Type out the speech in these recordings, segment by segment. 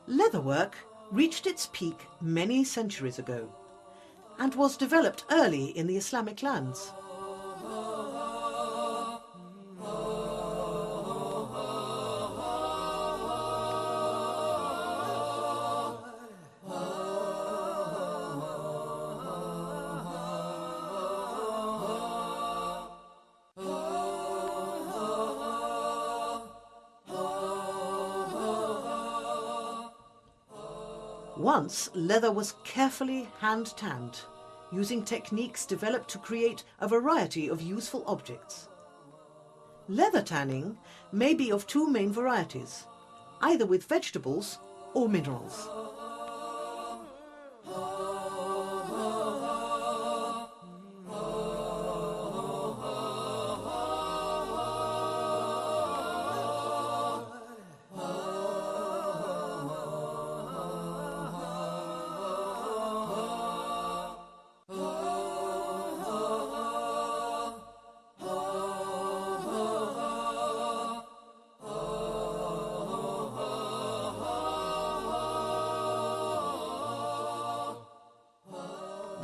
Leatherwork reached its peak many centuries ago and was developed early in the Islamic lands. Once, leather was carefully hand-tanned, using techniques developed to create a variety of useful objects. Leather tanning may be of two main varieties, either with vegetables or minerals.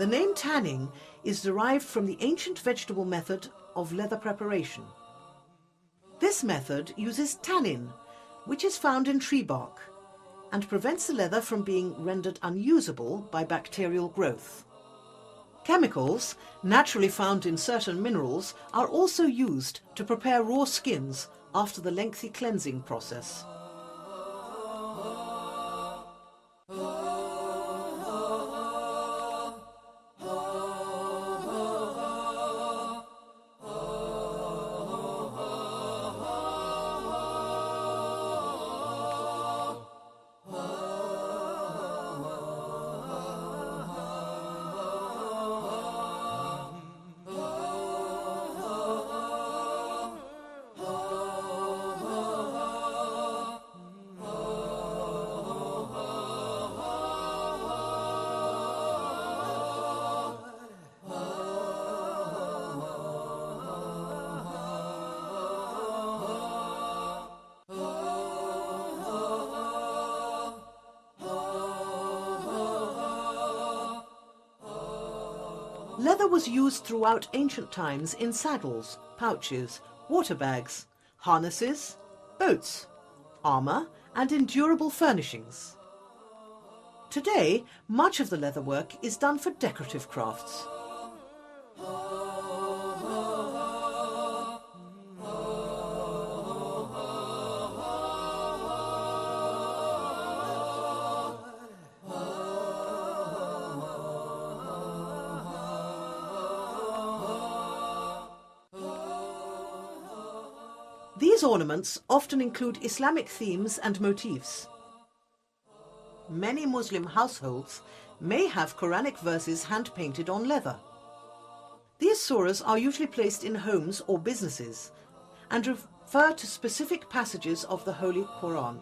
The name tanning is derived from the ancient vegetable method of leather preparation. This method uses tannin, which is found in tree bark, and prevents the leather from being rendered unusable by bacterial growth. Chemicals, naturally found in certain minerals, are also used to prepare raw skins after the lengthy cleansing process. Leather was used throughout ancient times in saddles, pouches, water bags, harnesses, boats, armour and in durable furnishings. Today, much of the leatherwork is done for decorative crafts. These ornaments often include Islamic themes and motifs. Many Muslim households may have Quranic verses hand-painted on leather. These surahs are usually placed in homes or businesses and refer to specific passages of the Holy Quran.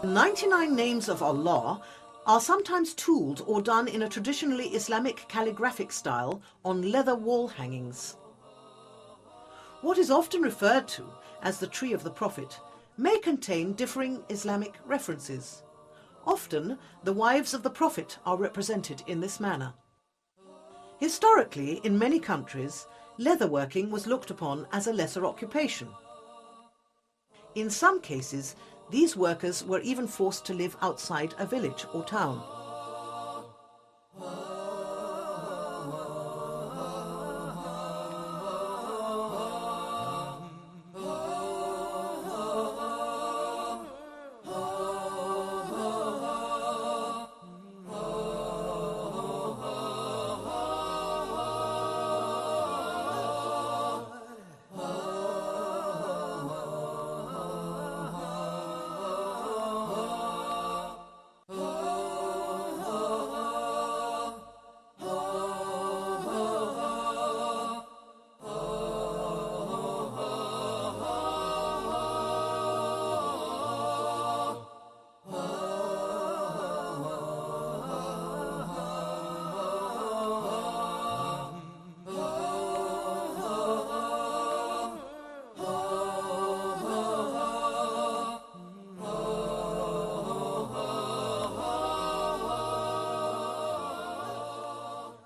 The 99 names of Allah are sometimes tooled or done in a traditionally Islamic calligraphic style on leather wall hangings. What is often referred to as the Tree of the Prophet may contain differing Islamic references. Often, the wives of the Prophet are represented in this manner. Historically, in many countries, leatherworking was looked upon as a lesser occupation. In some cases, these workers were even forced to live outside a village or town.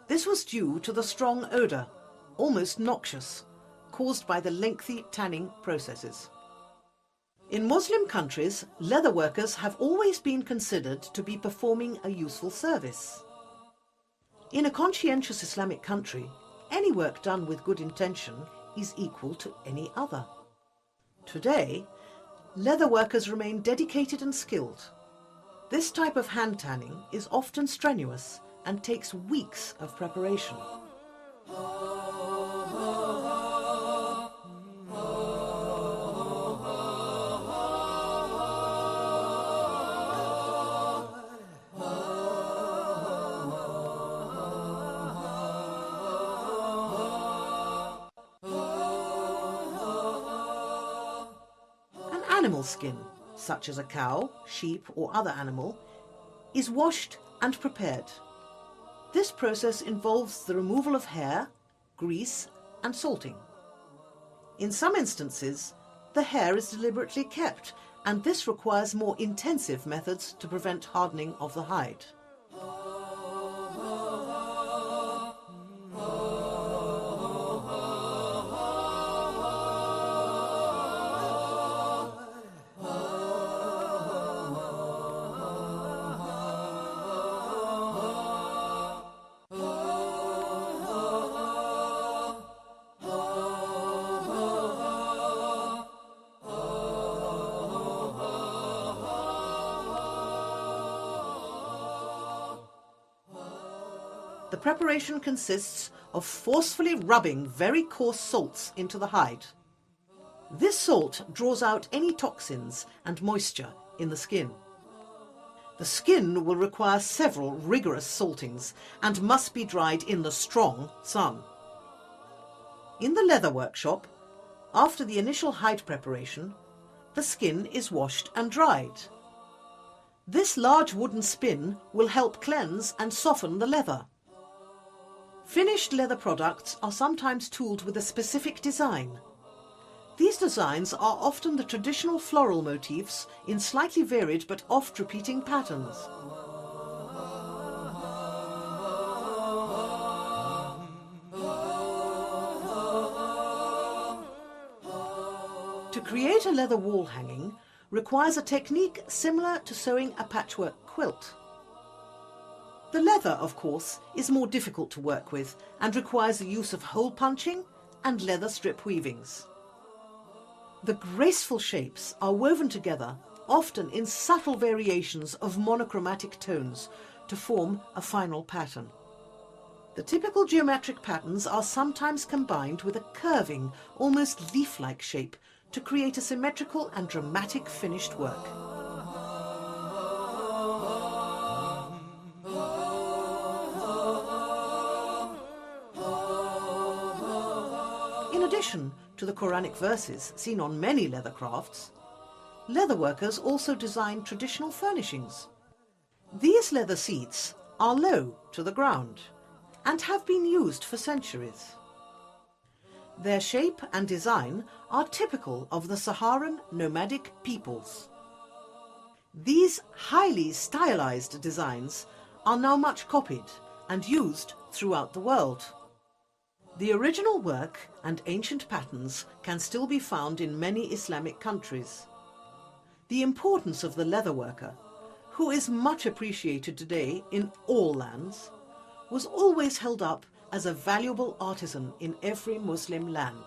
This was due to the strong odour, almost noxious, caused by the lengthy tanning processes. In Muslim countries, leather workers have always been considered to be performing a useful service. In a conscientious Islamic country, any work done with good intention is equal to any other. Today, leather workers remain dedicated and skilled. This type of hand tanning is often strenuous and takes weeks of preparation. Animal skin, such as a cow, sheep or other animal, is washed and prepared. This process involves the removal of hair, grease and salting. In some instances, the hair is deliberately kept, and this requires more intensive methods to prevent hardening of the hide. The preparation consists of forcefully rubbing very coarse salts into the hide. This salt draws out any toxins and moisture in the skin. The skin will require several rigorous saltings and must be dried in the strong sun. In the leather workshop, after the initial hide preparation, the skin is washed and dried. This large wooden spin will help cleanse and soften the leather. Finished leather products are sometimes tooled with a specific design. These designs are often the traditional floral motifs in slightly varied but oft-repeating patterns. To create a leather wall hanging requires a technique similar to sewing a patchwork quilt. The leather, of course, is more difficult to work with and requires the use of hole punching and leather strip weavings. The graceful shapes are woven together, often in subtle variations of monochromatic tones, to form a final pattern. The typical geometric patterns are sometimes combined with a curving, almost leaf-like shape to create a symmetrical and dramatic finished work. In addition to the Quranic verses seen on many leather crafts, leather workers also design traditional furnishings. These leather seats are low to the ground and have been used for centuries. Their shape and design are typical of the Saharan nomadic peoples. These highly stylized designs are now much copied and used throughout the world. The original work and ancient patterns can still be found in many Islamic countries. The importance of the leather worker, who is much appreciated today in all lands, was always held up as a valuable artisan in every Muslim land.